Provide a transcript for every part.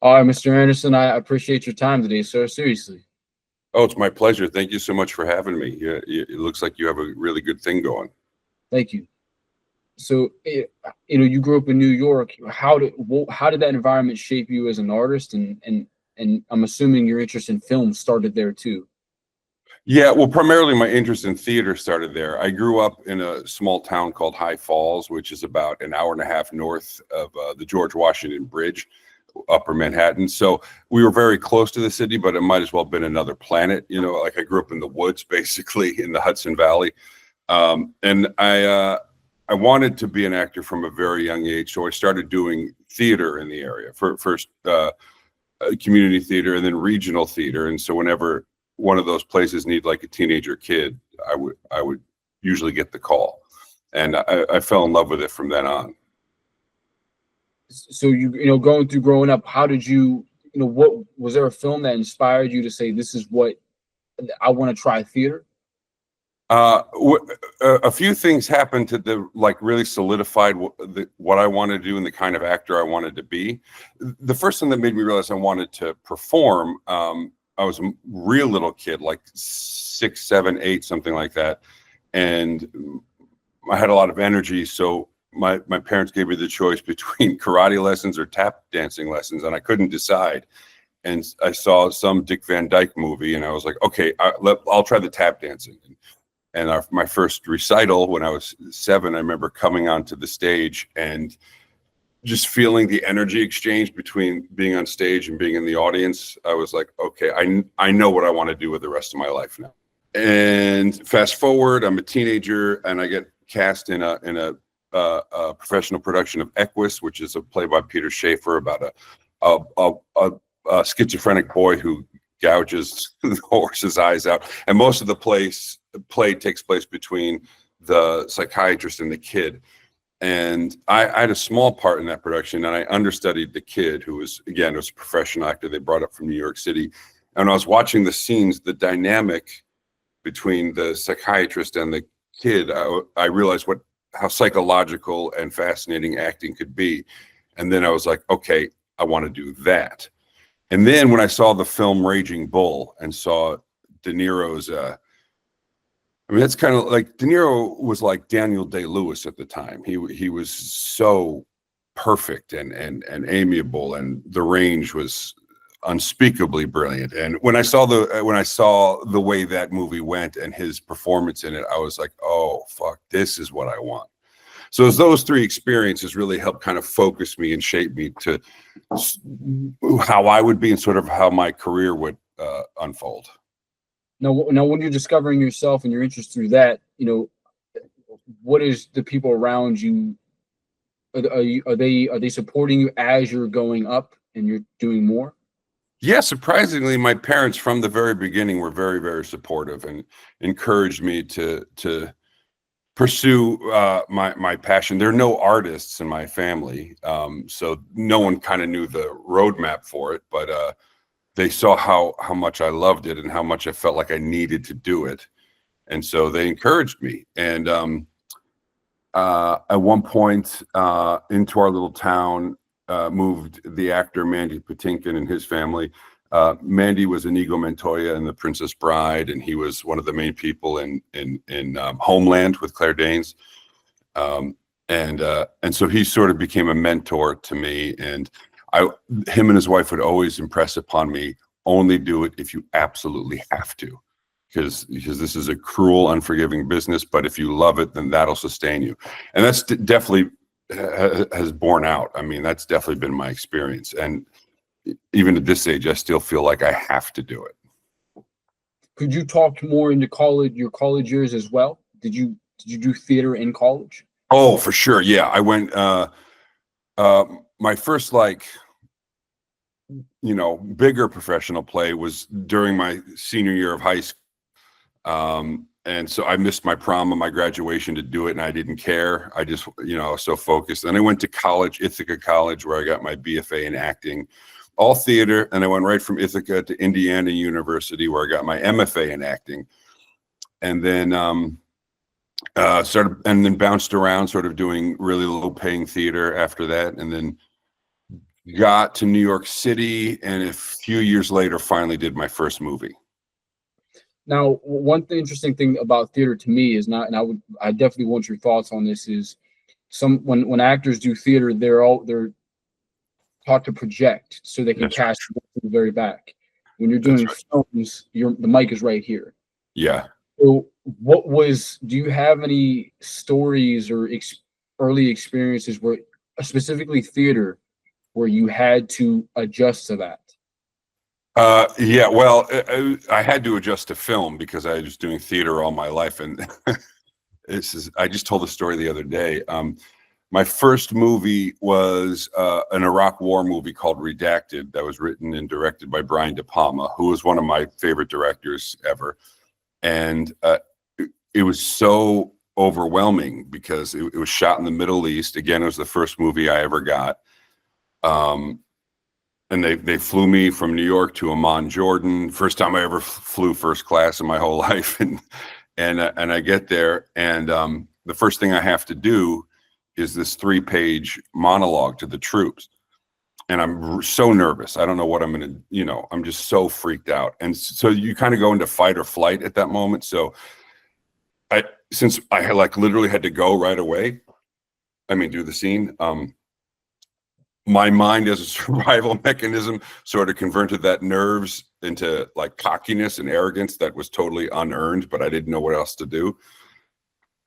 All right, Mr. Anderson, I appreciate your time today, sir. Seriously. Oh, it's my pleasure. Thank you so much for having me. Yeah, it looks like you have a really good thing going. Thank you. So, you grew up in New York. How did that environment shape you as an artist? And I'm assuming your interest in film started there too. Yeah, well, primarily my interest in theater started there. I grew up in a small town called High Falls, which is about an hour and a half north of the George Washington Bridge, Upper Manhattan. So we were very close to the city, but it might as well have been another planet. Like I grew up in the woods, basically in the Hudson Valley, and I wanted to be an actor from a very young age. So I started doing theater in the area first. Community theater and then regional theater. And so whenever one of those places need like a teenager kid, I would usually get the call, and I fell in love with it from then on. So going through growing up, how did what was there a film that inspired you to say this is what I want to try theater? A few things happened to really solidified what I wanted to do and the kind of actor I wanted to be. The first thing that made me realize I wanted to perform, I was a real little kid, like 6, 7, 8, something like that. And I had a lot of energy. So my parents gave me the choice between karate lessons or tap dancing lessons, and I couldn't decide. And I saw some Dick Van Dyke movie, and I was like, okay, I'll try the tap dancing. And my first recital when I was 7, I remember coming onto the stage and just feeling the energy exchange between being on stage and being in the audience. I was like, okay, I know what I want to do with the rest of my life now. And fast forward, I'm a teenager and I get cast in a professional production of Equus, which is a play by Peter Schaefer about a schizophrenic boy who gouges the horse's eyes out. And most of the play takes place between the psychiatrist and the kid. And I had a small part in that production, and I understudied the kid who was a professional actor they brought up from New York City. And I was watching the scenes, the dynamic between the psychiatrist and the kid, I realized how psychological and fascinating acting could be. And then I was like, okay, I want to do that. And then when I saw the film Raging Bull and saw De Niro's, that's kind of like De Niro was like Daniel Day-Lewis at the time. He was so perfect and amiable, and the range was unspeakably brilliant. And when I saw the way that movie went and his performance in it, I was like, oh fuck, this is what I want. So as those 3 experiences really helped kind of focus me and shape me to how I would be and sort of how my career would unfold. Now, when you're discovering yourself and your interest through that, what is the people around you? Are they supporting you as you're going up and you're doing more? Yeah, surprisingly, my parents from the very beginning were very, very supportive and encouraged me to pursue my passion. There are no artists in my family, so no one kind of knew the roadmap for it, but they saw how much I loved it and how much I felt like I needed to do it. And so they encouraged me. And at one point into our little town moved the actor Mandy Patinkin and his family. Mandy was Inigo Montoya in The Princess Bride, and he was one of the main people in Homeland with Claire Danes. And so he sort of became a mentor to me, and him and his wife would always impress upon me, only do it if you absolutely have to, because this is a cruel, unforgiving business, but if you love it, then that'll sustain you. And that's definitely has borne out. I mean, that's definitely been my experience. And even at this age, I still feel like I have to do it. Could you talk more into your college years as well? Did you do theater in college? Oh, for sure. Yeah. I went, my first bigger professional play was during my senior year of high school. And so I missed my prom and my graduation to do it, and I didn't care. I just, I was so focused. And I went to college, Ithaca College, where I got my BFA in acting, all theater. And I went right from Ithaca to Indiana University, where I got my MFA in acting. And then bounced around, sort of doing really low-paying theater after that, and then got to New York City, and a few years later, finally did my first movie. Now, interesting thing about theater to me is not, and I definitely want your thoughts on this, is when actors do theater, they're taught to project so they can That's right. cast to the very back. When you're That's doing right. films, the mic is right here. Yeah. So, do you have any stories or early experiences where, specifically theater, where you had to adjust to that? Yeah, well, I had to adjust to film because I was doing theater all my life. And I just told the story the other day. My first movie was an Iraq War movie called Redacted that was written and directed by Brian De Palma, who was one of my favorite directors ever. And it was so overwhelming because it was shot in the Middle East. Again, it was the first movie I ever got. And they flew me from New York to Amman, Jordan. First time I ever flew first class in my whole life. And I get there, and the first thing I have to do is this 3-page monologue to the troops. And I'm so nervous. I don't know what I'm going to, I'm just so freaked out. And so you kind of go into fight or flight at that moment. So since I like literally had to go right away, do the scene, my mind as a survival mechanism sort of converted that nerves into like cockiness and arrogance that was totally unearned, but I didn't know what else to do.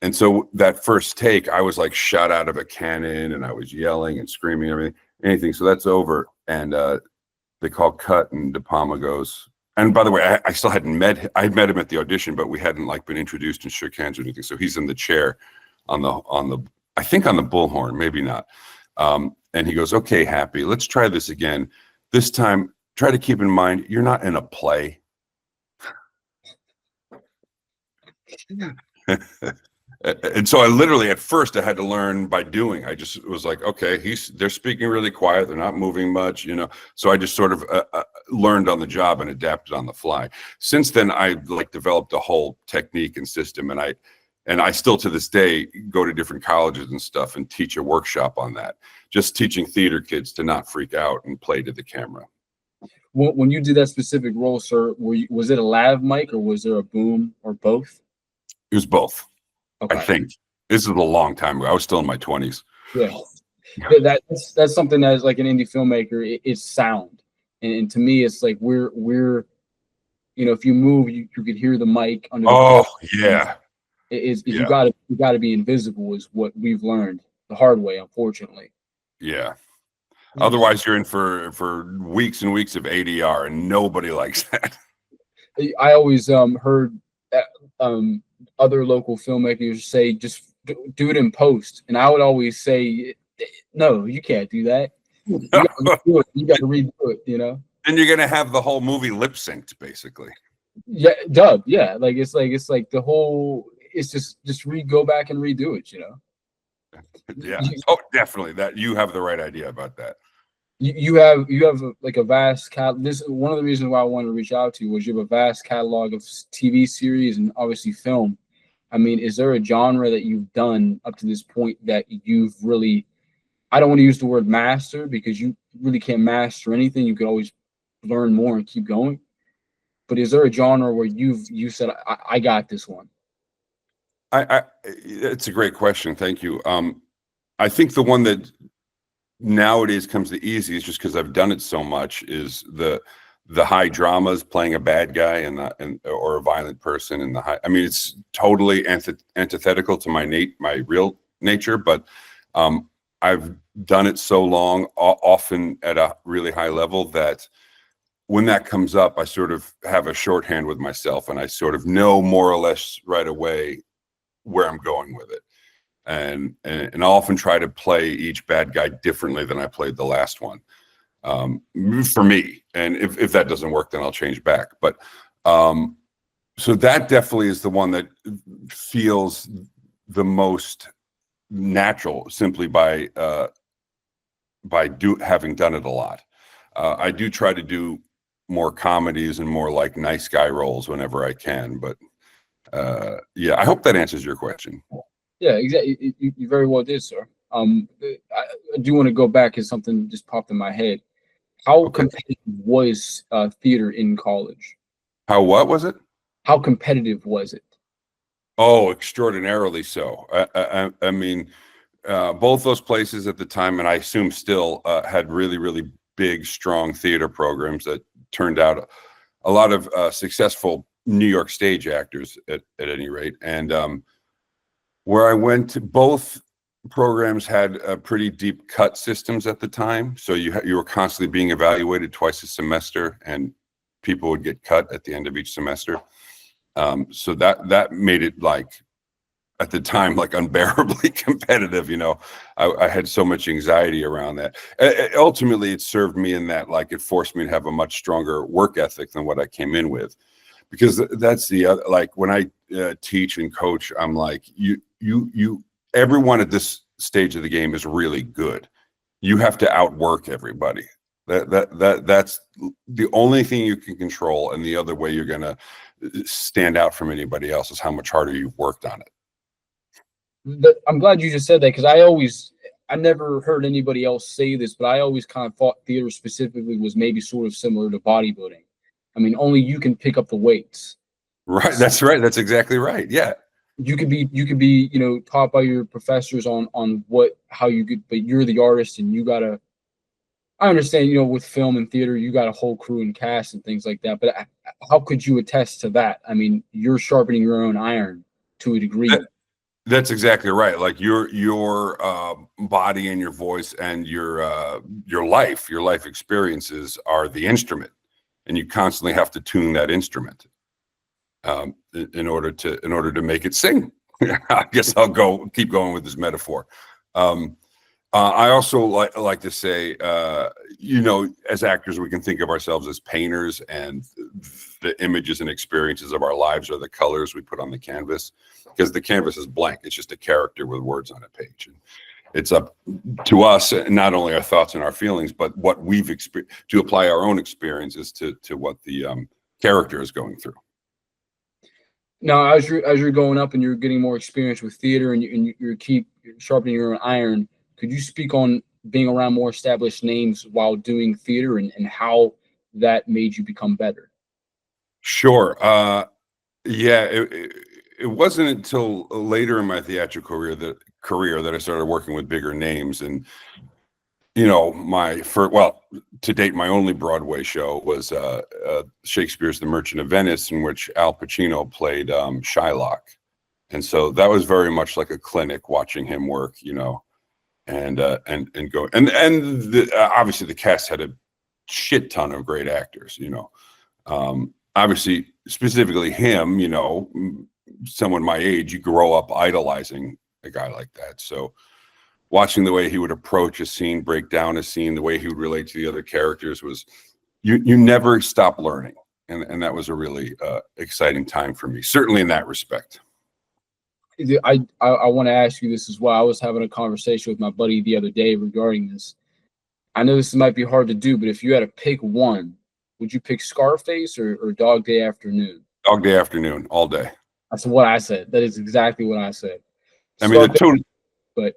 And so that first take, I was like shot out of a cannon, and I was yelling and screaming, anything. So that's over. And they call cut, and De Palma goes, and by the way, I still hadn't I'd met him at the audition, but we hadn't like been introduced and shook hands or anything. So he's in the chair on the I think on the bullhorn, maybe not. And he goes, okay, Happy, let's try this again. This time, try to keep in mind, you're not in a play. And so I literally, at first, I had to learn by doing. I just was like, okay, they're speaking really quiet. They're not moving much, So I just sort of learned on the job and adapted on the fly. Since then, I like developed a whole technique and system. And I still, to this day, go to different colleges and stuff and teach a workshop on that. Just teaching theater kids to not freak out and play to the camera. When you did that specific role, sir, was it a lav mic or was there a boom or both? It was both. Okay. I think this is a long time ago. I was still in my 20s. Yeah, that's something that is like an indie filmmaker. It's sound, and to me, it's like we're if you move, you could hear the mic under. Oh yeah. You got to be invisible is what we've learned the hard way, unfortunately. Yeah. Otherwise, you're in for weeks and weeks of ADR, and nobody likes that. I always heard other local filmmakers say just do it in post, and I would always say, no, you can't do that. You got to redo it. And you're gonna have the whole movie lip synced, basically. Yeah, dub. Yeah, it's like the whole. It's just go back and redo it. Yeah. Oh, definitely. That you have the right idea about that. You have like a vast this is one of the reasons why I wanted to reach out to you was you have a vast catalog of TV series and obviously film. Is there a genre that you've done up to this point that you've really, I don't want to use the word master because you really can't master anything. You could always learn more and keep going. But is there a genre where you said, I got this one? It's a great question. Thank you. I think the one that nowadays comes the easiest, just because I've done it so much, is the high dramas, playing a bad guy or a violent person in the high. It's totally antithetical to my real nature, but I've done it so long, often at a really high level, that when that comes up, I sort of have a shorthand with myself, and I sort of know more or less right away where I'm going with it. And I'll often try to play each bad guy differently than I played the last one, for me. And if that doesn't work, then I'll change back. But so that definitely is the one that feels the most natural, simply by having done it a lot. I do try to do more comedies and more like nice guy roles whenever I can. But yeah, I hope that answers your question. Yeah, exactly. You very well did, sir. I do want to go back because something just popped in my head. How Okay. competitive was theater in college? How what was it? How competitive was it? Oh, extraordinarily so. I mean, both those places at the time, and I assume still, had really, really big, strong theater programs that turned out a lot of successful New York stage actors at any rate. And where I went to, both programs had pretty deep cut systems at the time. So you were constantly being evaluated twice a semester, and people would get cut at the end of each semester. So that made it like at the time like unbearably competitive. I had so much anxiety around that. Ultimately, it served me in that like it forced me to have a much stronger work ethic than what I came in with, because that's the other, like when I teach and coach, I'm like, you everyone at this stage of the game is really good. You have to outwork everybody. That's the only thing you can control, and the other way you're gonna stand out from anybody else is how much harder you've worked on it. I'm glad you just said that because I never heard anybody else say this, but I always kind of thought theater specifically was maybe sort of similar to bodybuilding. I mean, only you can pick up the weights. Right. That's right. That's exactly right. Yeah. You could be taught by your professors on what how you could, but you're the artist and you gotta. I understand, with film and theater, you got a whole crew and cast and things like that. But how could you attest to that? I mean, you're sharpening your own iron to a degree. That's exactly right. Like your body and your voice and your life experiences are the instrument, and you constantly have to tune that instrument in order to make it sing. I guess I'll keep going with this metaphor. I also like to say, as actors, we can think of ourselves as painters, and the images and experiences of our lives are the colors we put on the canvas, because the canvas is blank. It's just a character with words on a page. And it's up to us, not only our thoughts and our feelings, but what we've experienced, to apply our own experiences to what the character is going through. Now, as you're going up and you're getting more experience with theater, and you keep sharpening your own iron, could you speak on being around more established names while doing theater, and how that made you become better? Sure. Yeah, it wasn't until later in my theatrical career that I started working with bigger names. And my first, well, to date, my only Broadway show was Shakespeare's The Merchant of Venice, in which Al Pacino played Shylock. And so that was very much like a clinic, watching him work, and go, obviously the cast had a shit ton of great actors. Obviously, specifically him, someone my age, you grow up idolizing a guy like that. So watching the way he would approach a scene, break down a scene, the way he would relate to the other characters was, you never stop learning. And that was a really exciting time for me, certainly in that respect. I want to ask you this as well. I was having a conversation with my buddy the other day regarding this. I know this might be hard to do, but if you had to pick one, would you pick Scarface or Dog Day Afternoon? Dog Day Afternoon, all day. That's what I said. That is exactly what I said. I mean, Scarface, but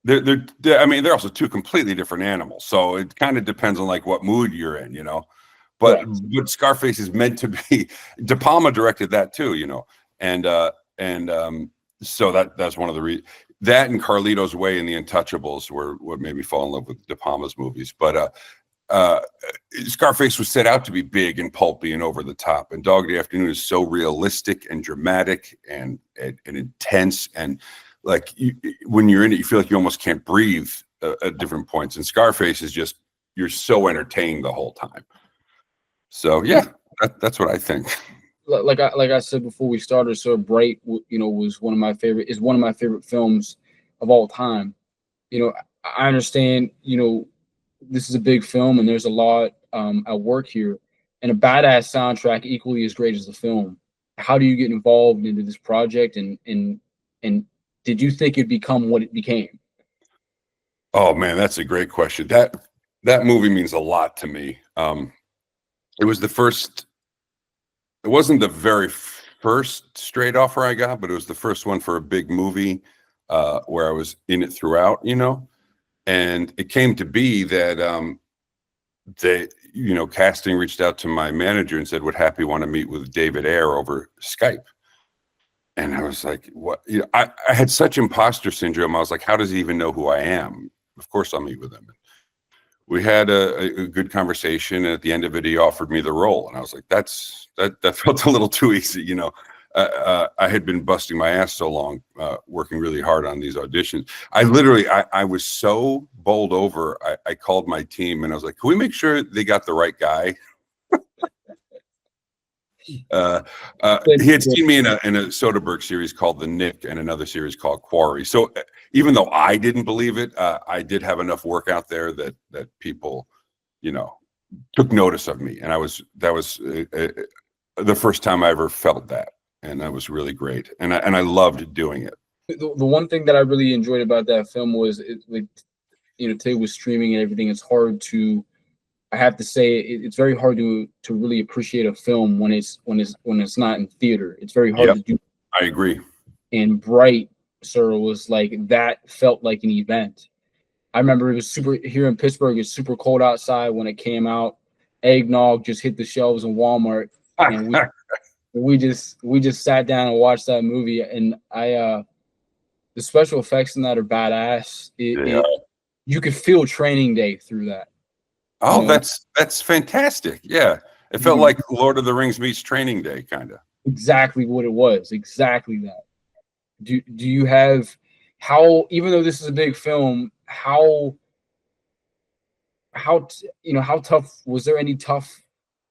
I mean, they're also two completely different animals. So it kind of depends on like what mood you're in, But correct. Scarface is meant to be. De Palma directed that too, and so that's one of the reasons. That and Carlito's Way and The Untouchables were what made me fall in love with De Palma's movies. But Scarface was set out to be big and pulpy and over the top, and Dog Day Afternoon is so realistic and dramatic and intense, and like when you're in it, you feel like you almost can't breathe at different points. And Scarface is just, you're so entertained the whole time. So yeah, that's what I think. Like I said before we started, so Bright, was one of my favorite films of all time. I understand, this is a big film and there's a lot at work here, and a badass soundtrack equally as great as the film. How do you get involved into this project, and did you think it'd become what it became? Oh man, that's a great question. That movie means a lot to me. It was the first. It wasn't the very first straight offer I got, but it was the first one for a big movie where I was in it throughout. And it came to be that they, casting reached out to my manager and said, would Happy want to meet with David Ayer over Skype? And I was like, what? I had such imposter syndrome. I was like, how does he even know who I am? Of course I'll meet with him. We had a good conversation, and at the end of it, he offered me the role. And I was like, that felt a little too easy. I had been busting my ass so long, working really hard on these auditions. I was so bowled over. I called my team and I was like, can we make sure they got the right guy? He had seen me in a Soderbergh series called The Nick and another series called Quarry. So even though I didn't believe it, I did have enough work out there that people, took notice of me. And that was the first time I ever felt that. And that was really great. And I loved doing it. The one thing that I really enjoyed about that film was today with streaming and everything, it's hard to, I have to say, it's very hard to really appreciate a film when it's not in theater. It's very hard to do. I agree. And Bright, sir, was like, that felt like an event. I remember it was here in Pittsburgh. It's super cold outside when it came out. Eggnog just hit the shelves in Walmart, and we just sat down and watched that movie. And the special effects in that are badass. You could feel Training Day through that. Oh, that's fantastic. Yeah. It felt like Lord of the Rings meets Training Day, kind of. Exactly what it was. Exactly that. Do you have, how, even though this is a big film, how tough, was there any tough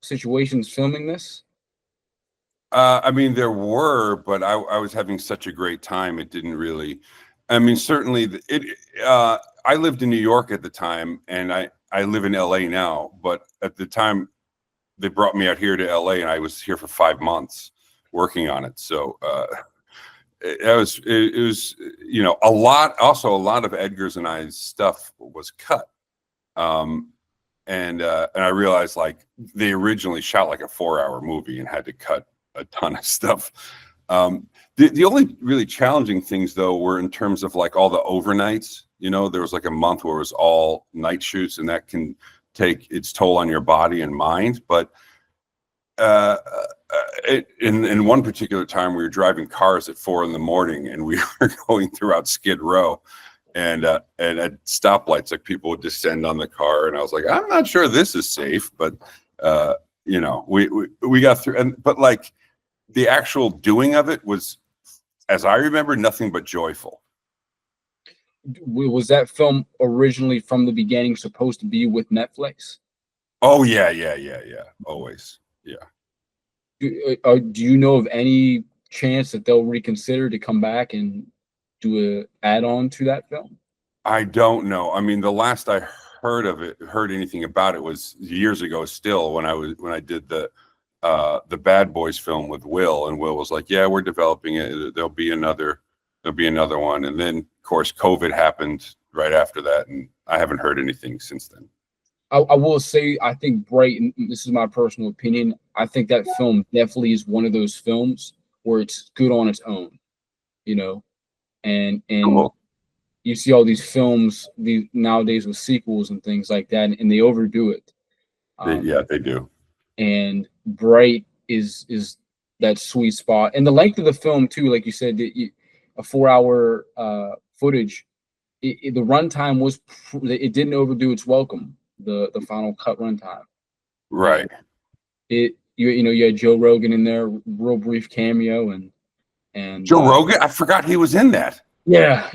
situations filming this? I mean, there were, but I was having such a great time. It didn't really, I mean, certainly I lived in New York at the time, and I live in LA now, but at the time they brought me out here to LA, and I was here for 5 months working on it. So it was a lot. Also, a lot of Edgar's and I's stuff was cut, and I realized, like, they originally shot like a 4-hour movie and had to cut a ton of stuff. The only really challenging things, though, were in terms of like all the overnights. There was like a month where it was all night shoots, and that can take its toll on your body and mind. But in one particular time, we were driving cars at 4 a.m, and we were going throughout Skid Row, and at stoplights, like, people would descend on the car, and I was like, I'm not sure this is safe, but we got through. But like, the actual doing of it was, as I remember, nothing but joyful. Was that film originally from the beginning supposed to be with Netflix? Oh yeah, always, yeah. Do you know of any chance that they'll reconsider to come back and do a add-on to that film? I don't know. I mean, the last I heard anything about it was years ago still, when I did the Bad Boys film with Will, and Will was like, yeah, we're developing it. There'll be another one. And then, of course, COVID happened right after that, and I haven't heard anything since then. I will say, I think Bright, and this is my personal opinion, I think that film definitely is one of those films where it's good on its own, and Cool. You see all these films nowadays with sequels and things like that, and they overdo it. They do. And Bright is that sweet spot, and the length of the film too, like you said, a 4-hour footage. The runtime was, it didn't overdo its welcome. The final cut runtime. Right. You had Joe Rogan in there, real brief cameo, and Joe Rogan. I forgot he was in that. Yeah.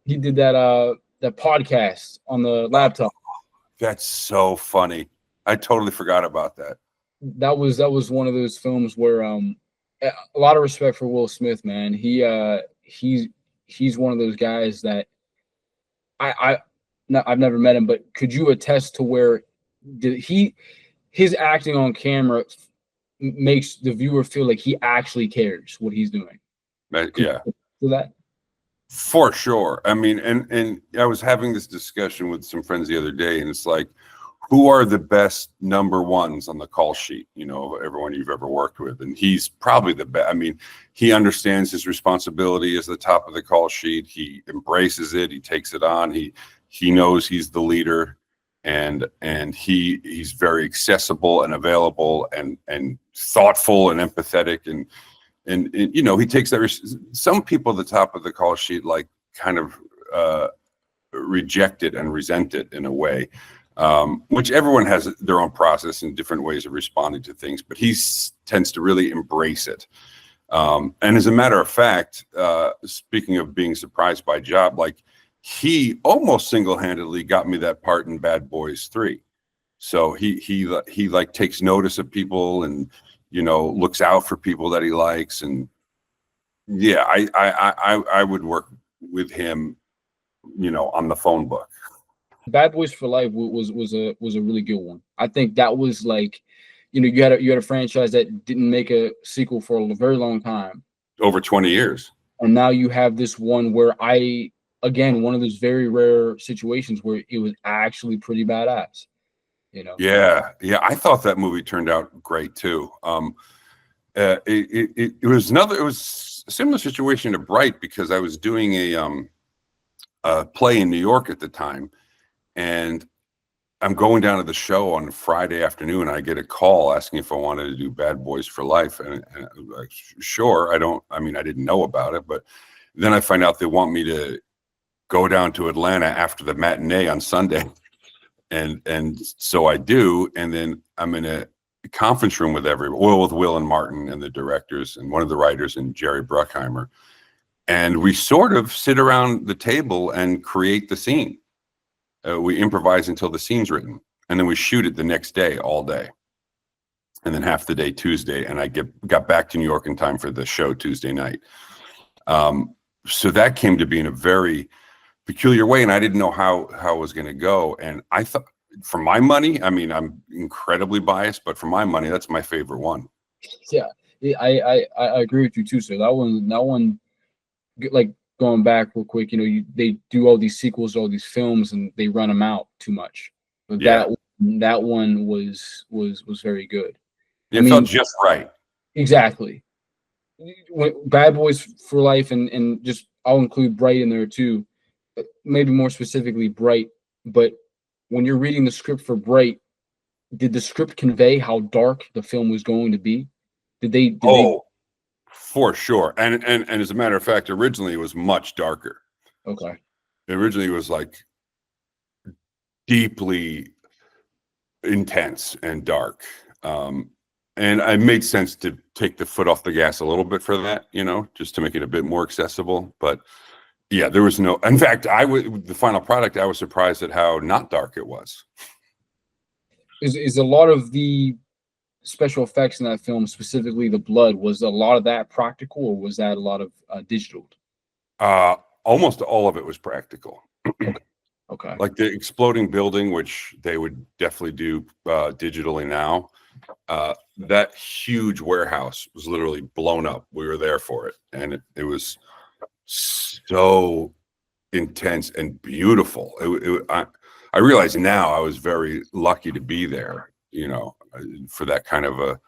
He did that podcast on the laptop. That's so funny. I totally forgot about that. That was one of those films where a lot of respect for Will Smith, man. He's one of those guys that I've never met him, but could you attest to where his acting on camera makes the viewer feel like he actually cares what he's doing? Yeah. To that? For sure. I mean, and I was having this discussion with some friends the other day, and it's like, who are the best number ones on the call sheet, you know, everyone you've ever worked with. And he's probably the best. I mean, he understands his responsibility as the top of the call sheet. He embraces it. He takes it on. He knows he's the leader, and he's very accessible and available and thoughtful and empathetic. And you know, he takes that. Some people at the top of the call sheet, like, kind of reject it and resent it in a way. Which everyone has their own process and different ways of responding to things, but he tends to really embrace it. And as a matter of fact, speaking of being surprised by job, like, he almost single-handedly got me that part in Bad Boys 3. So he like takes notice of people and, you know, looks out for people that he likes. And yeah, I would work with him, you know, on the phone book. Bad Boys for Life was a really good one. I think that was like, you know, you had a franchise that didn't make a sequel for a very long time, Over 20 years. and now you have this one where again, one of those very rare situations where it was actually pretty badass. You know. Yeah, I thought that movie turned out great too. It was a similar situation to Bright, because I was doing a play in New York at the time, and I'm going down to the show on Friday afternoon, and I get a call asking if I wanted to do Bad Boys for Life. And I was like, sure. I didn't know about it, but then I find out they want me to go down to Atlanta after the matinee on Sunday. And so I do. And then I'm in a conference room with with Will and Martin and the directors and one of the writers and Jerry Bruckheimer. And we sort of sit around the table and create the scene. We improvise until the scene's written, and then we shoot it the next day, all day, and then half the day Tuesday. And I got back to New York in time for the show Tuesday night. So that came to be in a very peculiar way, and I didn't know how it was going to go. And I thought, for my money, I mean, I'm incredibly biased, but for my money, that's my favorite one. Yeah, I agree with you too, sir. That one, like, going back real quick, you know, they do all these sequels, all these films, and they run them out too much. But Yeah. that one was very good. It felt just right. Exactly. Bad Boys for Life, and just I'll include Bright in there too. Maybe more specifically Bright, but when you're reading the script for Bright, did the script convey how dark the film was going to be? Did they For sure. And as a matter of fact, originally it was much darker. Okay. Originally it was like deeply intense and dark. And it made sense to take the foot off the gas a little bit for that, you know, just to make it a bit more accessible. But yeah, there was no, in fact, the final product, I was surprised at how not dark it was. Is a lot of the special effects in that film, specifically the blood, was a lot of that practical, or was that a lot of digital? Almost all of it was practical. Okay. Like the exploding building, which they would definitely do digitally now. That huge warehouse was literally blown up. We were there for it, and it was so intense and beautiful. I realize now I was very lucky to be there, you know, for that kind of a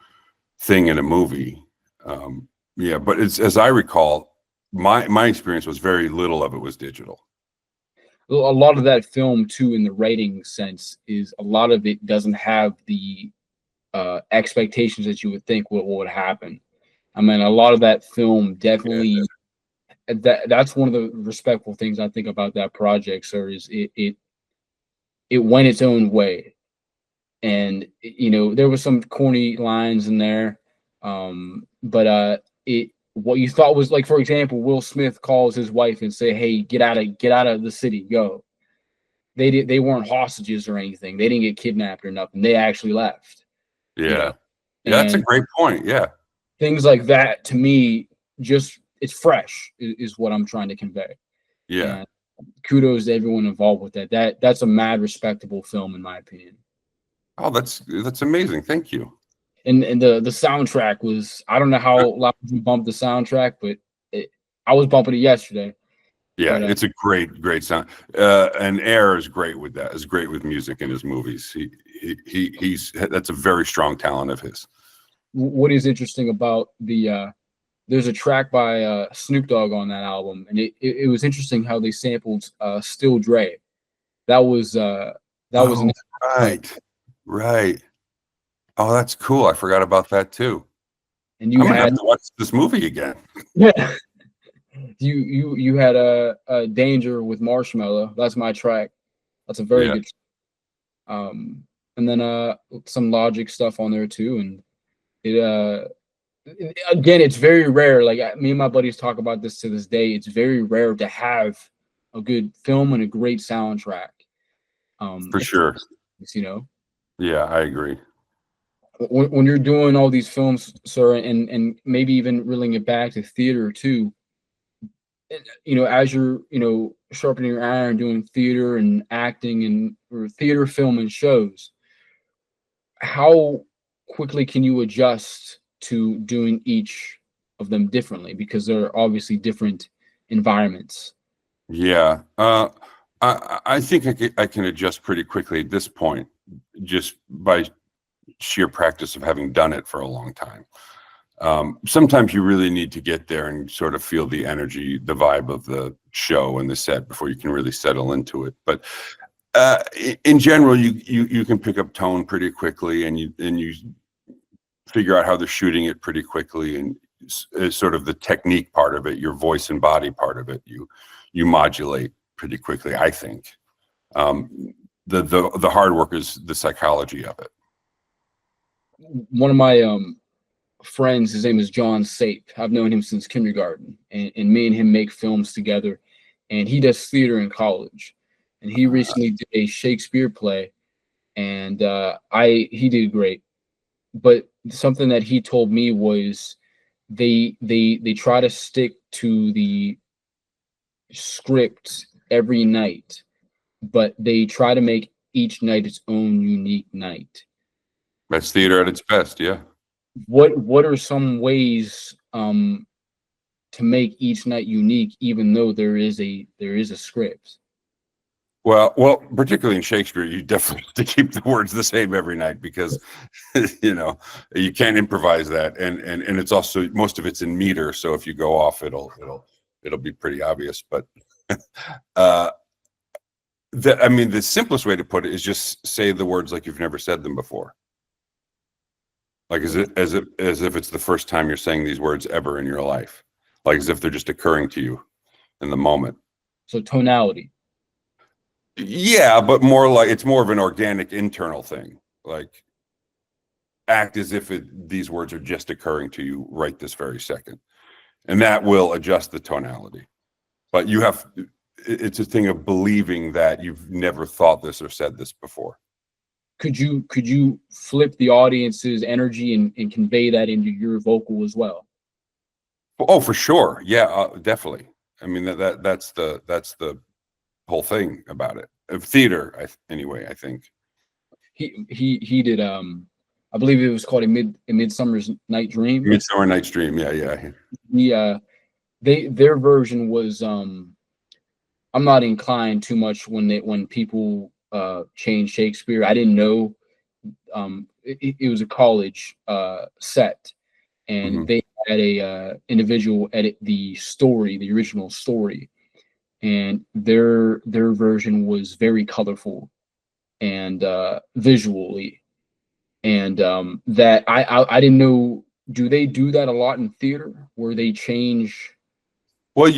thing in a movie. Yeah, but as I recall, my experience was very little of it was digital. A lot of that film too, in the writing sense, is a lot of it doesn't have the expectations that you would think what would happen. I mean, a lot of that film definitely, that's one of the respectful things I think about that project, sir, is it went its own way. And you know, there was some corny lines in there, but what you thought was, like, for example, Will Smith calls his wife and say, "Hey, get out of the city, go." They weren't hostages or anything. They didn't get kidnapped or nothing. They actually left. Yeah. You know? Yeah, that's a And great point. Yeah. things like that, to me, just it's fresh is what I'm trying to convey. Yeah. And kudos to everyone involved with that. That's a mad respectable film, in my opinion. Oh, that's amazing. Thank you. And the soundtrack was, I don't know how loud you bumped the soundtrack, but I was bumping it yesterday. Yeah, But it's a great sound. And Air is great with that. Is great with music in his movies. He's that's a very strong talent of his. what is interesting about there's a track by Snoop Dogg on that album, and it was interesting how they sampled Still Dre. That was that was an Oh, right, right. Oh, that's cool. I forgot about that too. and you I'm gonna have had to watch this movie again. yeah you had a Danger with Marshmello. That's my track. That's a very Yeah, good and then some Logic stuff on there too, and it again, it's very rare. Like me and my buddies talk about this to this day. It's very rare to have a good film and a great soundtrack. for sure. You know, Yeah, I agree. when you're doing all these films, sir, and maybe even reeling it back to theater too. You know, as you're sharpening your iron, doing theater and acting and or theater, film, and shows, how quickly can you adjust to doing each of them differently because they're obviously different environments. Yeah, I think I can adjust pretty quickly at this point, just by sheer practice of having done it for a long time. Sometimes you really need to get there and sort of feel the energy, the vibe of the show and the set before you can really settle into it. But in general, you can pick up tone pretty quickly, and you figure out how they're shooting it pretty quickly, and sort of the technique part of it, your voice and body part of it, you modulate pretty quickly, I think. The hard work is the psychology of it. One of my friends, his name is John Sape. I've known him since kindergarten, and me and him make films together. And he does theater in college. And he recently did a Shakespeare play, and he did great. But something that he told me was they try to stick to the script every night, but they try to make each night its own unique night. That's theater at its best, yeah. What are some ways to make each night unique, even though there is a script? Well, particularly in Shakespeare, you definitely have to keep the words the same every night because you can't improvise that, and it's also most of it's in meter. So if you go off, it'll be pretty obvious. But uh, I mean, the simplest way to put it is just say the words like you've never said them before, like as if it's the first time you're saying these words ever in your life, like as if they're just occurring to you in the moment. So tonality. Yeah, but more like it's more of an organic internal thing. Like act as if these words are just occurring to you right this very second, and that will adjust the tonality. But it's a thing of believing that you've never thought this or said this before. Could you flip the audience's energy and convey that into your vocal as well? Oh, for sure. Yeah, definitely. I mean that's the whole thing about it. Of theater, anyway, I think. He did I believe it was called a Midsummer's Night Dream. Midsummer Night's Dream. Yeah, yeah. Yeah, their version was I'm not inclined too much when people change Shakespeare. I didn't know it was a college set, and Hmm. they had a individual edit the original story, and their version was very colorful and visually, and that I didn't know. Do they do that a lot in theater where they change? Well,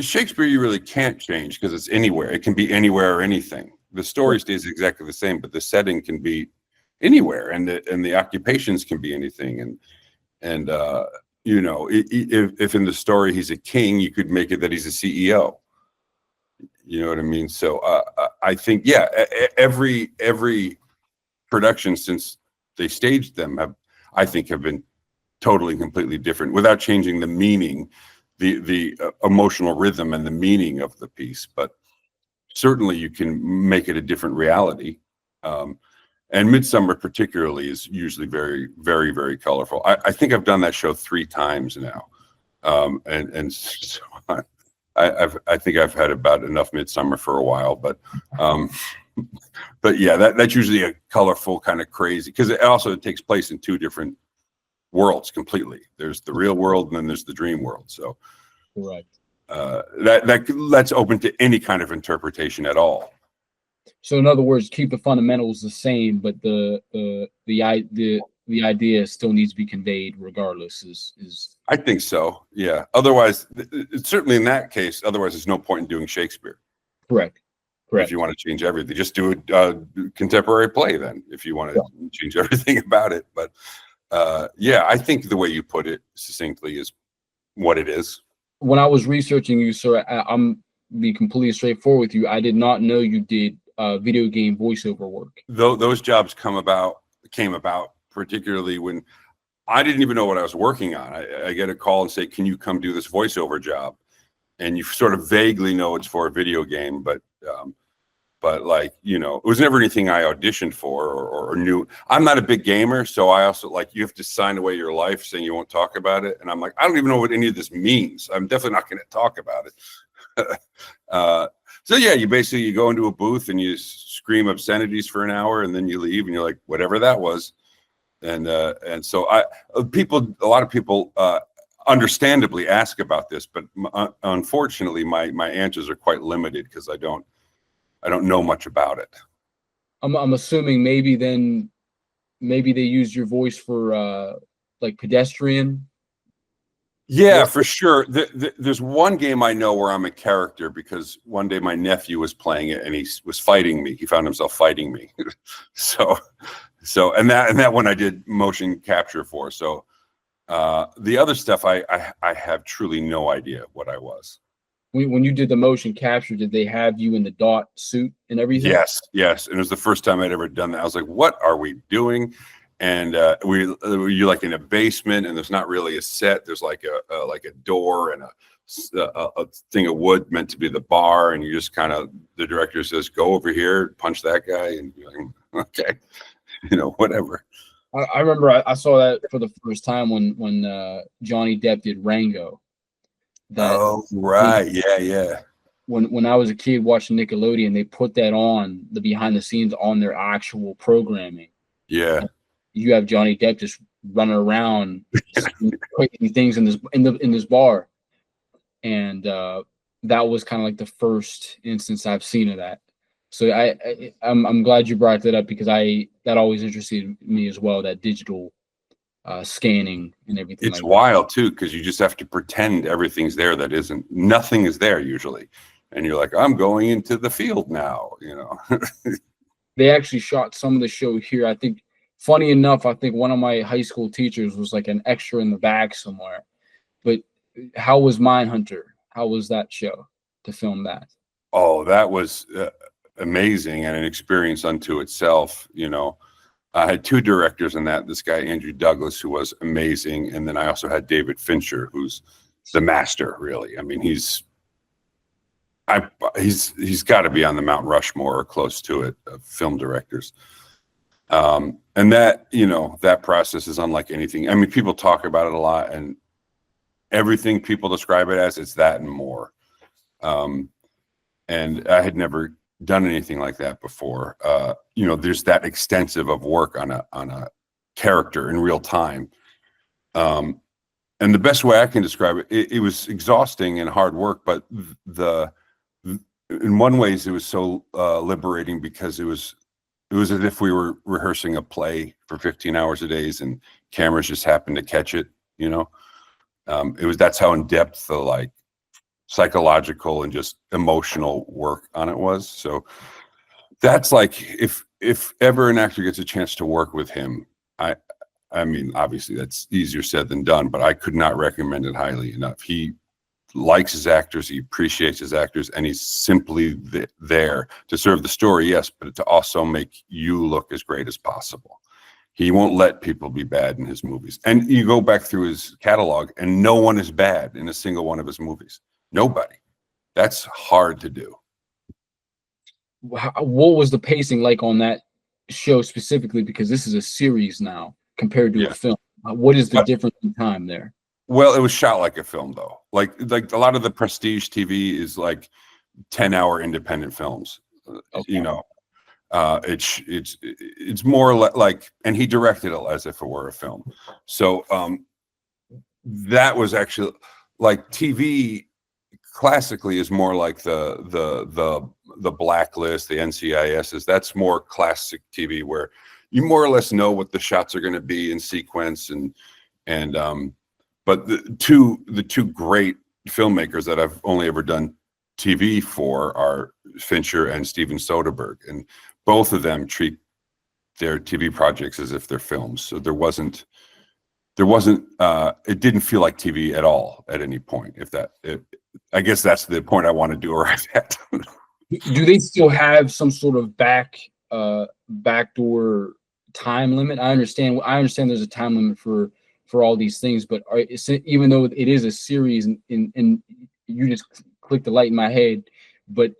Shakespeare, you really can't change because it's anywhere. It can be anywhere or anything. The story stays exactly the same, but the setting can be anywhere, and the occupations can be anything. And if in the story he's a king, you could make it that he's a CEO. You know what I mean? So I think, yeah, every production since they staged them I think have been totally completely different without changing the meaning, the emotional rhythm and the meaning of the piece. But certainly you can make it a different reality. And Midsummer particularly is usually very, very, very colorful. I think I've done that show 3 times now. And so I think I've had about enough Midsummer for a while, um, but yeah, that's usually a colorful kind of crazy, because it also takes place in two different worlds completely. There's the real world and then there's the dream world. So Correct. that's open to any kind of interpretation at all. So in other words, keep the fundamentals the same, but the idea still needs to be conveyed regardless. Is I think so. Yeah. Otherwise, certainly in that case, otherwise there's no point in doing Shakespeare. correct. If you want to change everything, just do a contemporary play then, if you want to change everything about it. But yeah, I think the way you put it succinctly is what it is. When I was researching you, sir, I'm be completely straightforward with you. I did not know you did video game voiceover work. Those jobs came about particularly when I didn't even know what I was working on. I get a call and say, "Can you come do this voiceover job?" And you sort of vaguely know it's for a video game, but like, it was never anything I auditioned for or knew. I'm not a big gamer, so I also, like, you have to sign away your life saying you won't talk about it. And I'm like, I don't even know what any of this means. I'm definitely not going to talk about it. So yeah, you go into a booth and you scream obscenities for an hour, and then you leave and you're like, whatever that was. And so a lot of people understandably ask about this, but unfortunately my answers are quite limited because I don't know much about it. I'm assuming maybe they used your voice for like pedestrian. Yeah, for sure. There's one game I know where I'm a character because one day my nephew was playing it and he was fighting me. He found himself fighting me. so and that one I did motion capture for. So the other stuff I have truly no idea what I was. When you did the motion capture, did they have you in the dot suit and everything? Yes. And it was the first time I'd ever done that. I was like, what are we doing? And you're like in a basement, and there's not really a set. There's like a door and a thing of wood meant to be the bar, and you just the director says, go over here, punch that guy, and you're like, okay, whatever. I remember I saw that for the first time when Johnny Depp did Rango. Oh, right. Yeah. When I was a kid watching Nickelodeon, they put that on the behind the scenes on their actual programming. Yeah. And you have Johnny Depp just running around crazy things in this bar. And that was kind of like the first instance I've seen of that. So I'm glad you brought that up, because that always interested me as well, that digital scanning and everything. It's wild too, because you just have to pretend everything's there that isn't. Nothing is there usually, and you're like, I'm going into the field now. They actually shot some of the show here. I think, funny enough, I think one of my high school teachers was like an extra in the back somewhere. But how was Mindhunter? How was that show to film that? Oh, that was amazing and an experience unto itself. I had two directors in that. This guy, Andrew Douglas, who was amazing. And then I also had David Fincher, who's the master, really. I mean, he's got to be on the Mount Rushmore or close to it of film directors. And that, that process is unlike anything. I mean, people talk about it a lot, and everything people describe it as, it's that and more. And I had never done anything like that before. There's that extensive of work on a character in real time. And the best way I can describe it, it was exhausting and hard work, but in one ways it was so liberating, because it was as if we were rehearsing a play for 15 hours a day, and cameras just happened to catch it. That's how in depth the like psychological and just emotional work on it was. So that's like, if ever an actor gets a chance to work with him, I mean, obviously that's easier said than done, but I could not recommend it highly enough. He likes his actors, he appreciates his actors, and he's simply there to serve the story, yes, but to also make you look as great as possible. He won't let people be bad in his movies. And you go back through his catalog, and no one is bad in a single one of his movies. Nobody. That's hard to do. What was the pacing like on that show specifically? Because this is a series now compared to a film. What is the difference in time there? Well, it was shot like a film though. Like a lot of the prestige TV is like 10-hour independent films. Okay. You know, it's more like, and he directed it as if it were a film. So that was actually like TV classically is more like the Blacklist, the NCISs. That's more classic TV where you more or less know what the shots are going to be in sequence, and but the two great filmmakers that I've only ever done TV for are Fincher and Steven Soderbergh, and both of them treat their TV projects as if they're films. So it didn't feel like TV at all at any point. I guess that's the point I want to do arrive at. Do they still have some sort of backdoor time limit? I understand there's a time limit for all these things, but even though it is a series, and you just clicked the light in my head, but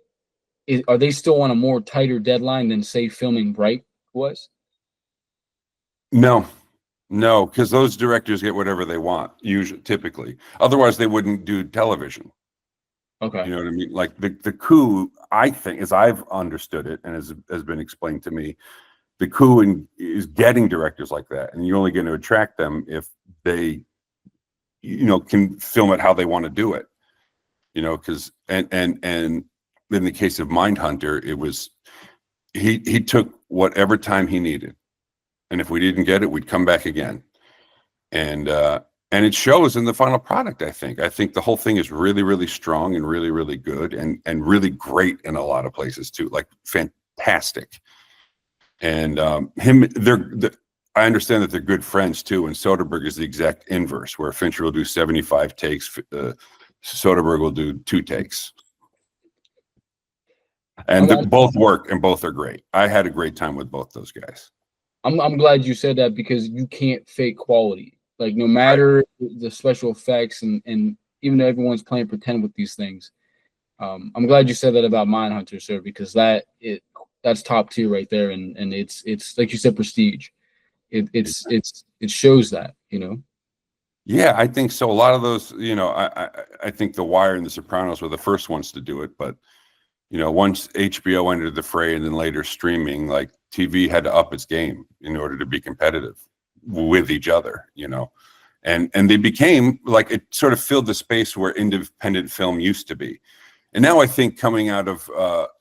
are they still on a more tighter deadline than, say, filming Bright was? No, because those directors get whatever they want, typically. Otherwise, they wouldn't do television. Okay. You know what I mean? Like the coup, I think, as I've understood it and has been explained to me, the coup is getting directors like that, and you're only going to attract them if they, can film it how they want to do it. Because and in the case of Mindhunter, it was he took whatever time he needed, and if we didn't get it, we'd come back again, and it shows in the final product. I think the whole thing is really, really strong and really, really good, and really great in a lot of places too, like fantastic. And I understand that they're good friends too, and Soderbergh is the exact inverse, where Fincher will do 75 takes, Soderbergh will do 2 takes. And both work and both are great. I had a great time with both those guys. I'm glad you said that, because you can't fake quality. Like, no matter the special effects, and even though everyone's playing pretend with these things, I'm glad you said that about Mindhunter, sir, because that's top tier right there, and it's like you said, prestige. It shows that, Yeah, I think so. A lot of those, I think The Wire and The Sopranos were the first ones to do it, but once HBO entered the fray and then later streaming, like TV had to up its game in order to be competitive with each other, and they became like, it sort of filled the space where independent film used to be. And now I think coming out of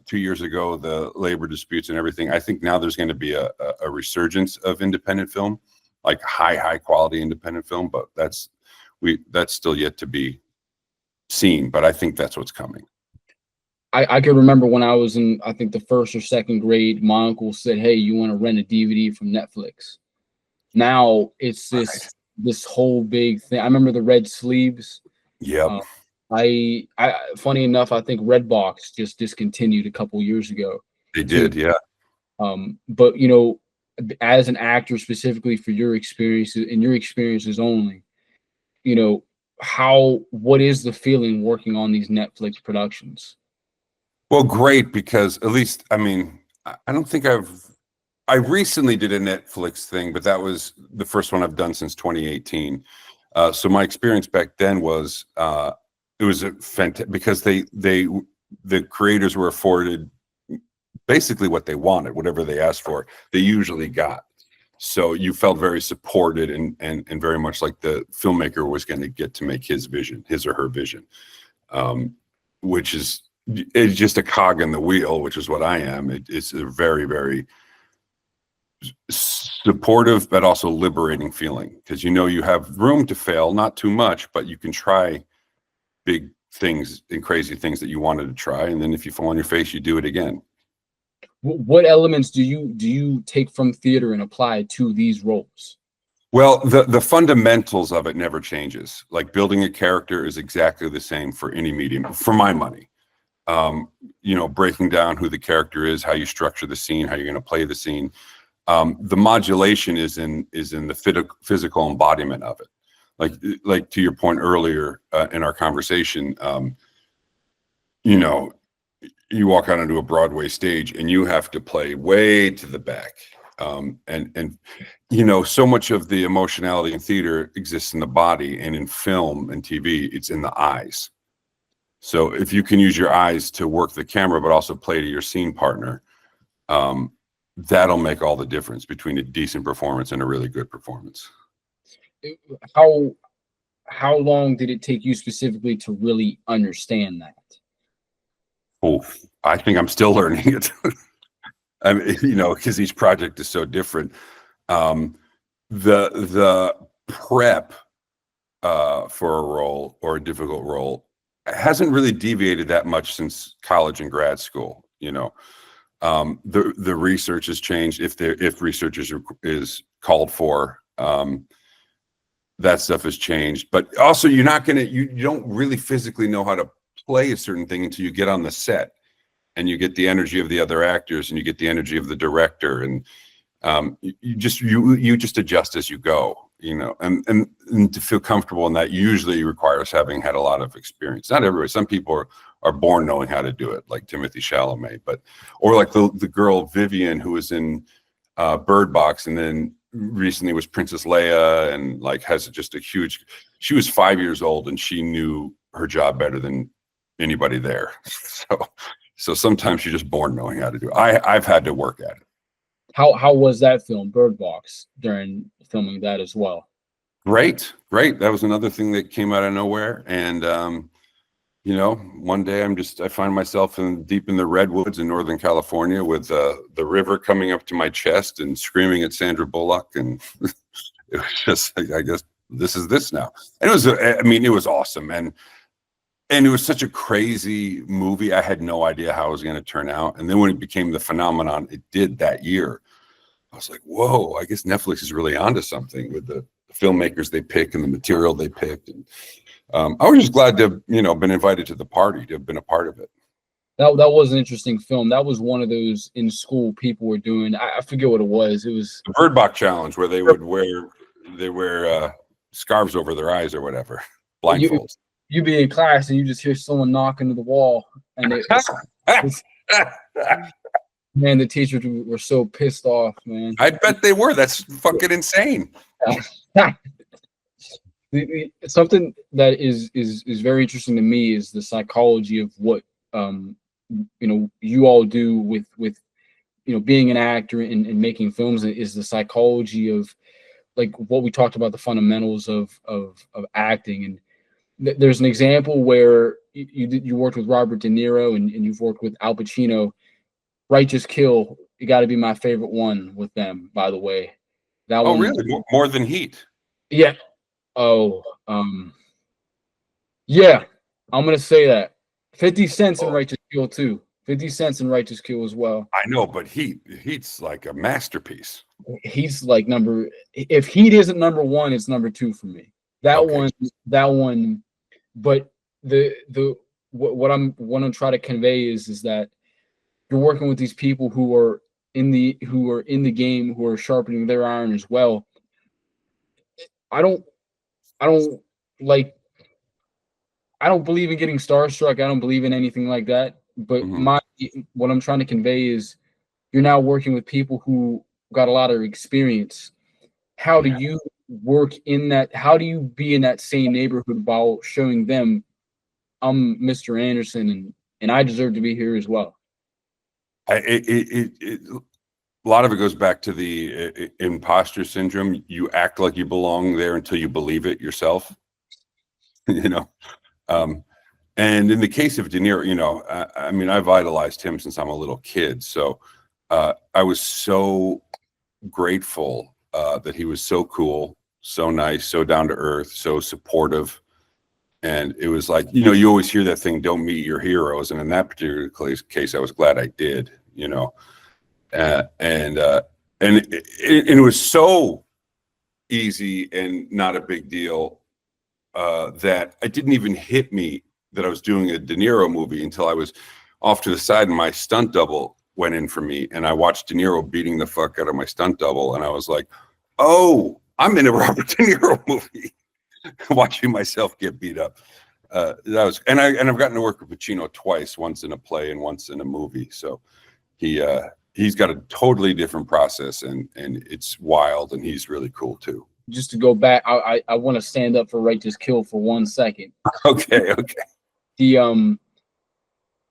2 years ago, the labor disputes and everything, I think now there's going to be a resurgence of independent film, like high quality independent film, but that's still yet to be seen. But I think that's what's coming. I can remember when I was in, I think, the first or second grade, my uncle said, "Hey, you want to rent a DVD from Netflix?" Now it's this whole big thing. I remember the red sleeves. Yeah. I funny enough, I think Redbox just discontinued a couple years ago. They did, yeah. But as an actor, specifically for your experiences and your experiences only, what is the feeling working on these Netflix productions? Well, great, because at least, I mean, I don't think I recently did a Netflix thing, but that was the first one I've done since 2018. So my experience back then was it was a fantastic, because the creators were afforded basically what they wanted, whatever they asked for, they usually got. So you felt very supported, and very much like the filmmaker was going to get to make his or her vision, which is, it's just a cog in the wheel, which is what I am. It's a very, very supportive but also liberating feeling, because you have room to fail, not too much, but you can try big things and crazy things that you wanted to try, and then if you fall on your face, you do it again. What elements do you take from theater and apply to these roles? Well, the fundamentals of it never changes. Like, building a character is exactly the same for any medium, for my money. Breaking down who the character is, how you structure the scene, how you're going to play the scene. The modulation is in the physical embodiment of it. Like to your point earlier in our conversation, you walk out onto a Broadway stage and you have to play way to the back. And you know, so much of the emotionality in theater exists in the body, and in film and TV, it's in the eyes. So if you can use your eyes to work the camera, but also play to your scene partner, that'll make all the difference between a decent performance and a really good performance. How how long did it take you specifically to really understand that? Oh, I think I'm still learning it. I mean, you know, because each project is so different. The prep for a role or a difficult role hasn't really deviated that much since college and grad school. You know, the research has changed if research is called for. That stuff has changed, but also you don't really physically know how to play a certain thing until you get on the set and you get the energy of the other actors and you get the energy of the director, and you just adjust as you go, you know, and to feel comfortable in that usually requires having had a lot of experience. Not everybody. Some people are born knowing how to do it, like Timothy Chalamet, or like the girl Vivian who was in Bird Box and then recently was Princess Leia, and like has just a huge. She was 5 years old and she knew her job better than anybody there. So sometimes you're just born knowing how to do it. I've had to work at it. How was that film, Bird Box, during filming that as well? Great. That was another thing that came out of nowhere. And you know, one day I find myself deep in the redwoods in Northern California with the river coming up to my chest and screaming at Sandra Bullock, and it was just like, I guess this is this now. And it was awesome, and it was such a crazy movie. I had no idea how it was going to turn out. And then when it became the phenomenon it did that year, I was like, whoa, I guess Netflix is really onto something with the filmmakers they pick and the material they picked. And I was just glad to have, you know, been invited to the party, to have been a part of it. That was an interesting film. That was one of those in school people were doing. I forget what it was. It was The Bird Box Challenge, where they would wear scarves over their eyes or whatever, blindfolds. You be in class and you just hear someone knock into the wall, and man, the teachers were so pissed off, man. I bet they were. That's fucking insane. Something that is very interesting to me is the psychology of what you know you all do with you know being an actor and making films, is the psychology of like what we talked about, the fundamentals of acting. And there's an example where you worked with Robert De Niro and you've worked with Al Pacino. Righteous Kill, you got to be my favorite one with them, by the way. That one, really? More than Heat? Yeah. Oh, yeah. I'm gonna say that 50 Cent in Righteous Kill too. 50 Cent in Righteous Kill as well. I know, but Heat's like a masterpiece. He's like if Heat isn't number one, it's number two for me. That one. But what I'm want to try to convey is that you're working with these people who are in the game, who are sharpening their iron as well. I don't believe in getting starstruck. I don't believe in anything like that. But what I'm trying to convey is you're now working with people who got a lot of experience. How do you work in that? How do you be in that same neighborhood while showing them I'm Mr. Anderson and I deserve to be here as well? A lot of it goes back to the imposter syndrome. You act like you belong there until you believe it yourself. You know, and in the case of De Niro, you know, I mean, I've idolized him since I'm a little kid. So I was so grateful that he was so cool, so nice, so down to earth, so supportive. And it was like, you know, you always hear that thing, don't meet your heroes. And in that particular case, I was glad I did, you know. And it was so easy and not a big deal that it didn't even hit me that I was doing a De Niro movie until I was off to the side and my stunt double went in for me. And I watched De Niro beating the fuck out of my stunt double. And I was like, oh, I'm in a Robert De Niro movie. Watching myself get beat up. I've gotten to work with Pacino twice, once in a play and once in a movie. So he he's got a totally different process, and it's wild, and he's really cool too. Just to go back, I want to stand up for Righteous Kill for 1 second. Okay. The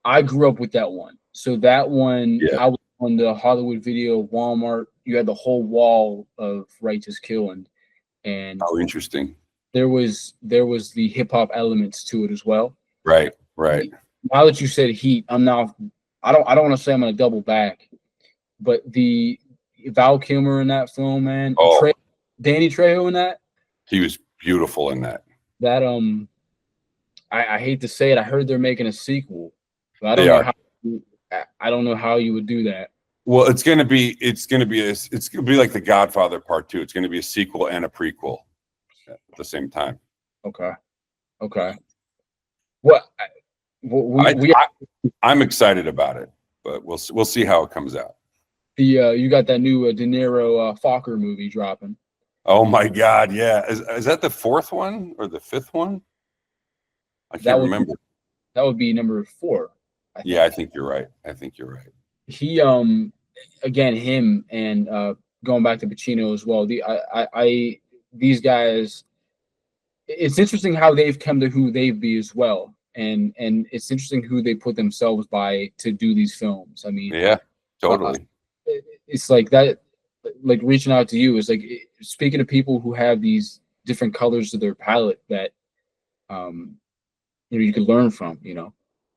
I grew up with that one. So that one, Yeah. I was on the Hollywood Video Walmart. You had the whole wall of Righteous Kill, and Oh, interesting. there was the hip hop elements to it as well. Right. Now that you said Heat, I don't want to say I'm gonna double back, but the Val Kilmer in that film, man, Oh, Danny Trejo in that. he was beautiful in that. That I hate to say it, I heard they're making a sequel, but I don't know how you would do that. Well, it's gonna be like The Godfather Part 2. It's gonna be a sequel and a prequel at the same time. Okay. What? I'm excited about it, but we'll see how it comes out. You got that new De Niro Fokker movie dropping. Oh my God, yeah. Is that the 4th one or the 5th one? I can't remember. That would be number 4. I think you're right. He again, him and going back to Pacino as well. These guys, it's interesting how they've come to who they've be as well. And it's interesting who they put themselves by to do these films. I mean, yeah, totally. It's like that, like reaching out to you is like speaking to people who have these different colors to their palette that you could learn from,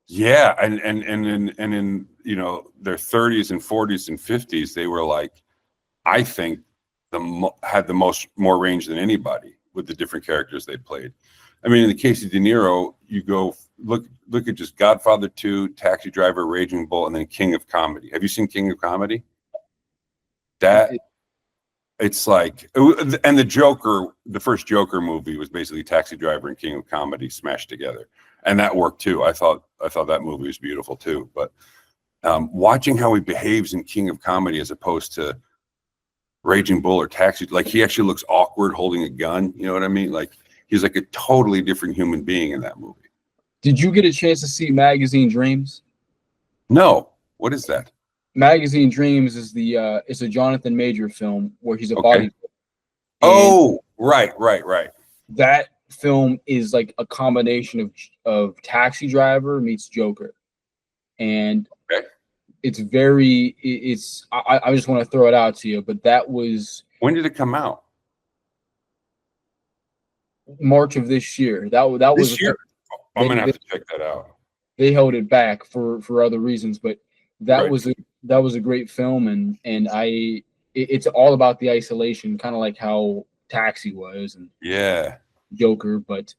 Yeah, and in their 30s and 40s and 50s, they were like, I think had the more range than anybody with the different characters they played. I mean, in the case of De Niro, you go look at just Godfather 2, Taxi Driver, Raging Bull, and then King of Comedy. Have you seen King of Comedy? It's like, and the Joker, the first Joker movie was basically Taxi Driver and King of Comedy smashed together, and that worked too. I thought that movie was beautiful too. But watching how he behaves in King of Comedy as opposed to Raging Bull or Taxi, like he actually looks awkward holding a gun. You know what I mean? Like he's like a totally different human being in that movie. Did you get a chance to see Magazine Dreams? No. What is that? Magazine Dreams is it's a Jonathan Major film where he's a Okay. bodybuilder. Oh, right. That film is like a combination of Taxi Driver meets Joker, and Okay. it's very. I just want to throw it out to you, but that was. When did it come out? March of this year. That was this year. I'm gonna have to check that out. They held it back for other reasons, but that Right. was a great film, and it's all about the isolation, kind of like how Taxi was and Joker, but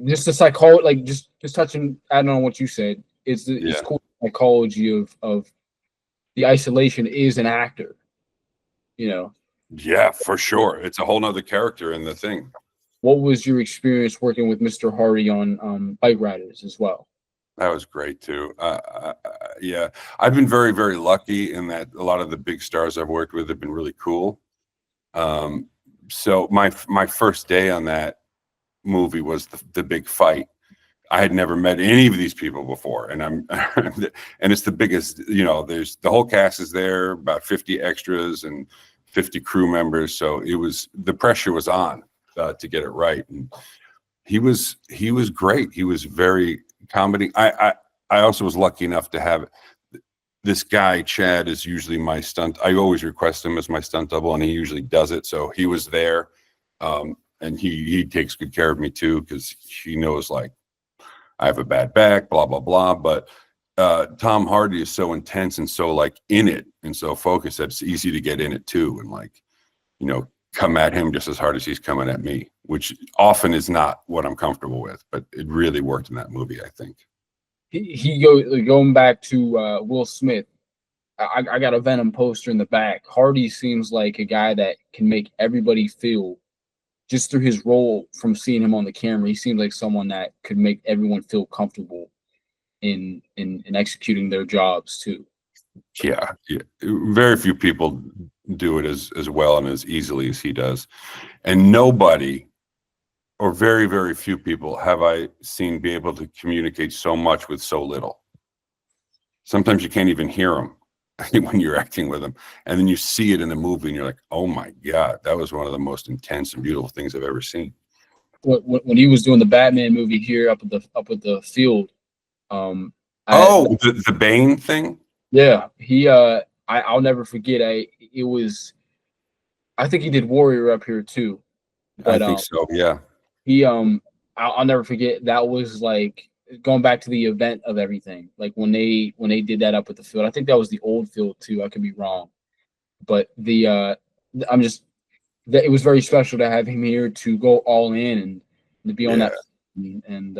just the psychology, like just touching, adding on what you said, it's cool psychology of the isolation is an actor, Yeah, for sure. It's a whole nother character in the thing. What was your experience working with Mr. Hardy on Bike Riders as well? That was great too. Yeah, I've been very, very lucky in that a lot of the big stars I've worked with have been really cool. So my first day on that movie was the big fight. I had never met any of these people before, and and it's the biggest. There's the whole cast is there, about 50 extras and 50 crew members. So the pressure was on to get it right, and he was great. He was very comedy. I also was lucky enough to have this guy. Chad is usually my stunt. I always request him as my stunt double, and he usually does it. So he was there, and he takes good care of me too, because he knows like I have a bad back, blah blah blah. But Tom Hardy is so intense and so like in it and so focused that it's easy to get in it too, and like come at him just as hard as he's coming at me, which often is not what I'm comfortable with, but it really worked in that movie, I think. Going back to Will Smith. I got a Venom poster in the back. Hardy seems like a guy that can make everybody feel, just through his role from seeing him on the camera, he seems like someone that could make everyone feel comfortable in executing their jobs too. Yeah. Very few people do it as well and as easily as he does. And nobody, or very, very few people have I seen be able to communicate so much with so little. Sometimes you can't even hear them. when you're acting with them, and then you see it in the movie and you're like, oh my God, that was one of the most intense and beautiful things I've ever seen. When he was doing the Batman movie here up at the field, um, Oh, the Bane thing. yeah, I'll never forget. It was, I think he did Warrior up here too, I but think so. Yeah. he I'll never forget. That was like going back to the event of everything. Like when they did that up at the field. I think that was the old field too. I could be wrong, but I'm just that it was very special to have him here to go all in and to be on Yeah. that and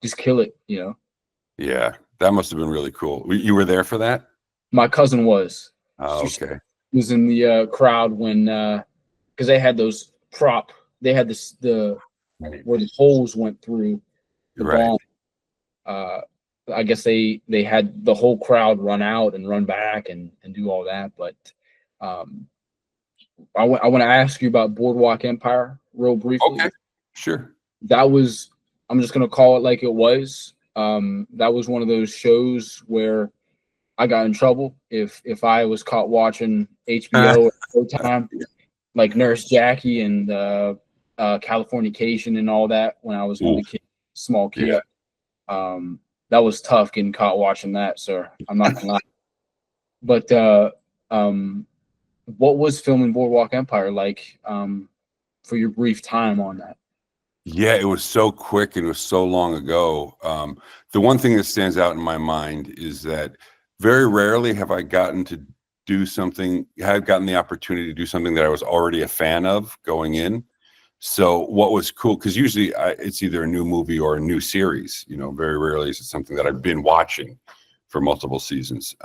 just kill it. You know, Yeah. That must have been really cool. You were there for that? my cousin was. Oh, She okay. was in the crowd when because they had those prop. They had the where the holes went through the Right. bomb. Uh, I guess they had the whole crowd run out and run back and do all that. But um, I want to ask you about Boardwalk Empire real briefly. Okay. Sure. That was, I'm just gonna call it like it was. That was one of those shows where I got in trouble if I was caught watching HBO or Showtime, like Nurse Jackie and Californication and all that when I was Ooh, a kid, small yeah. kid. That was tough getting caught watching that, sir. I'm not gonna lie. But what was filming Boardwalk Empire like for your brief time on that? Yeah, it was so quick and it was so long ago. The one thing that stands out in my mind is that very rarely have I gotten to do something, have gotten the opportunity to do something that I was already a fan of going in. So what was cool, because usually it's either a new movie or a new series, very rarely is it something that I've been watching for multiple seasons.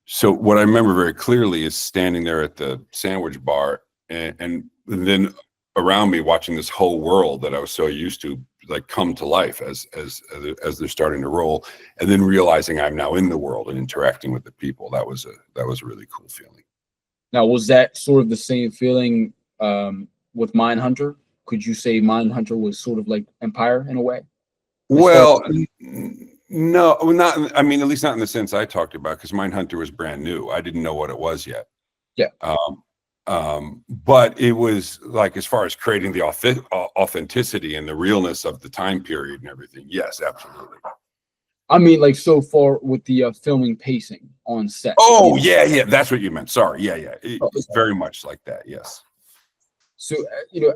So what I remember very clearly is standing there at the sandwich bar and then around me watching this whole world that I was so used to like come to life as they're starting to roll, and then realizing I'm now in the world and interacting with the people. That was a really cool feeling. Now, was that sort of the same feeling with Mindhunter? Could you say Mindhunter was sort of like Empire in a way? As far Well, no, not. I mean, at least not in the sense I talked about, because Mindhunter was brand new. I didn't know what it was yet. yeah, But it was like, as far as creating the authenticity and the realness of the time period and everything. Yes, absolutely. I mean, like so far with the filming pacing on set. Oh, yeah, that's what you meant. Sorry, yeah. It's Okay. very much like that. Yes. So,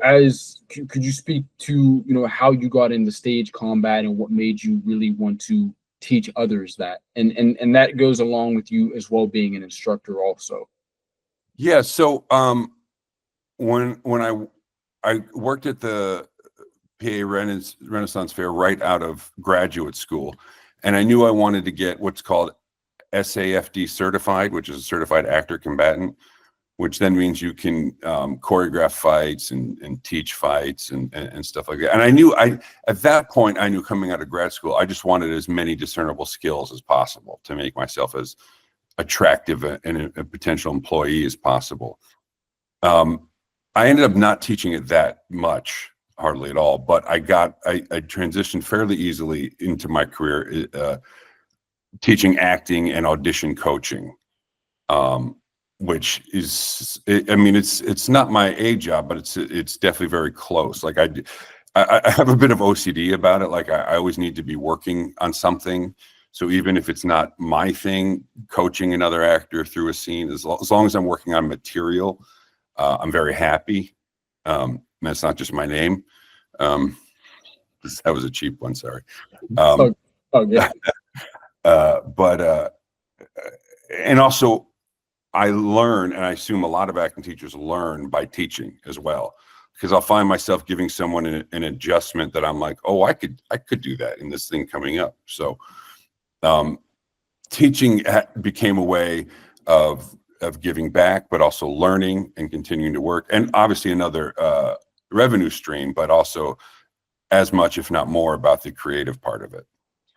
as could you speak to how you got into stage combat and what made you really want to teach others that, and that goes along with you as well being an instructor also. Yeah. So, when I worked at the PA Renaissance Fair right out of graduate school, and I knew I wanted to get what's called SAFD certified, which is a certified actor combatant, which then means you can choreograph fights and teach fights and stuff like that. And I knew at that point, I knew coming out of grad school, I just wanted as many discernible skills as possible to make myself as attractive and a potential employee as possible. I ended up not teaching it that much, hardly at all, but I transitioned fairly easily into my career teaching acting and audition coaching. Which is, I mean, it's not my A job, but it's definitely very close. Like I have a bit of OCD about it. Like I always need to be working on something. So even if it's not my thing, coaching another actor through a scene, as long as I'm working on material, I'm very happy. That's not just my name. That was a cheap one, sorry. Yeah. But and also, I learn, and I assume a lot of acting teachers learn by teaching as well, because I'll find myself giving someone an adjustment that I'm like, oh, I could do that in this thing coming up. So teaching became a way of giving back, but also learning and continuing to work, and obviously another revenue stream, but also as much, if not more, about the creative part of it.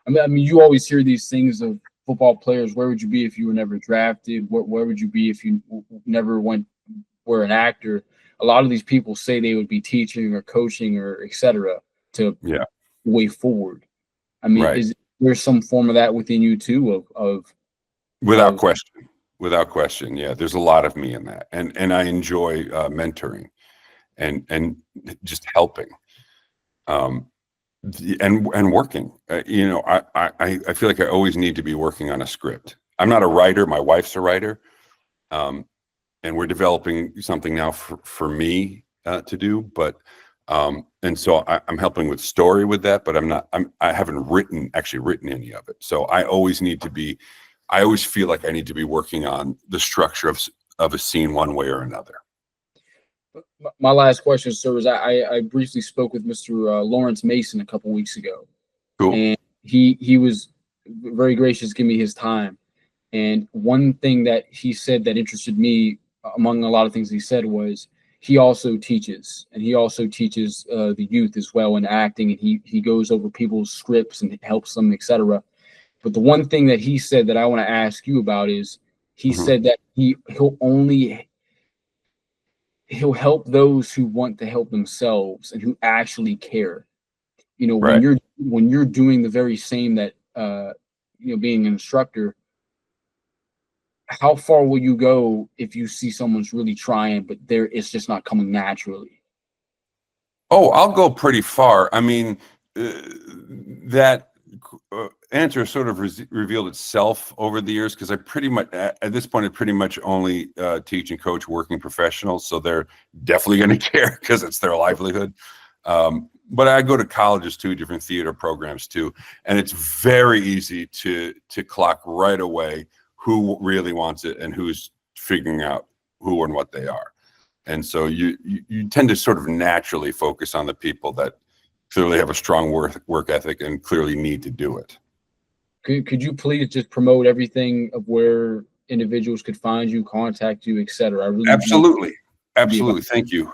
I mean, you always hear these things of football players. Where would you be if you were never drafted? Where would you be if you never were an actor? A lot of these people say they would be teaching or coaching or etc. to way forward. I mean, Right. is there some form of that within you too? Of Without question. Without question. Yeah. There's a lot of me in that. And I enjoy mentoring and just helping. And working. I feel like I always need to be working on a script. I'm not a writer. My wife's a writer. And we're developing something now for me to do, but and so I'm helping with story with that, but I haven't actually written any of it. So I always feel like I need to be working on the structure of a scene one way or another. My last question, sir, is I briefly spoke with Mr. Lawrence Mason a couple weeks ago, Cool. and he was very gracious, give me his time. And one thing that he said that interested me, among a lot of things he said, was he also teaches, and he also teaches the youth as well in acting, and he goes over people's scripts and helps them, etc. But the one thing that he said that I want to ask you about is he said that he'll help those who want to help themselves and who actually care. Right. When you're doing the very same that being an instructor, how far will you go if you see someone's really trying, but it's just not coming naturally? Oh, I'll go pretty far. I mean, that answer sort of revealed itself over the years, because I pretty much, at this point, I pretty much only teach and coach working professionals. So they're definitely going to care because it's their livelihood. But I go to colleges too, different theater programs too. And it's very easy to clock right away who really wants it and who's figuring out who and what they are. And so you tend to sort of naturally focus on the people that clearly have a strong work ethic and clearly need to do it. Could you please just promote everything of where individuals could find you, contact you, etc.? I really Absolutely. Thank you.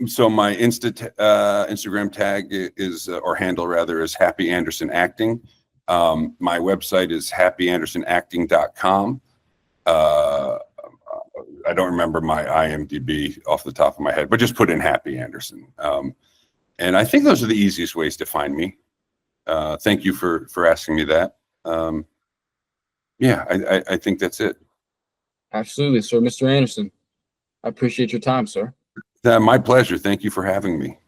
So my Instagram tag is, or handle rather, is Happy Anderson Acting. My website is happyandersonacting.com. I don't remember my IMDb off the top of my head, but just put in Happy Anderson. And I think those are the easiest ways to find me. Thank you for asking me that. Yeah, I think that's it. Absolutely, sir. Mr. Anderson, I appreciate your time, sir. My pleasure. Thank you for having me.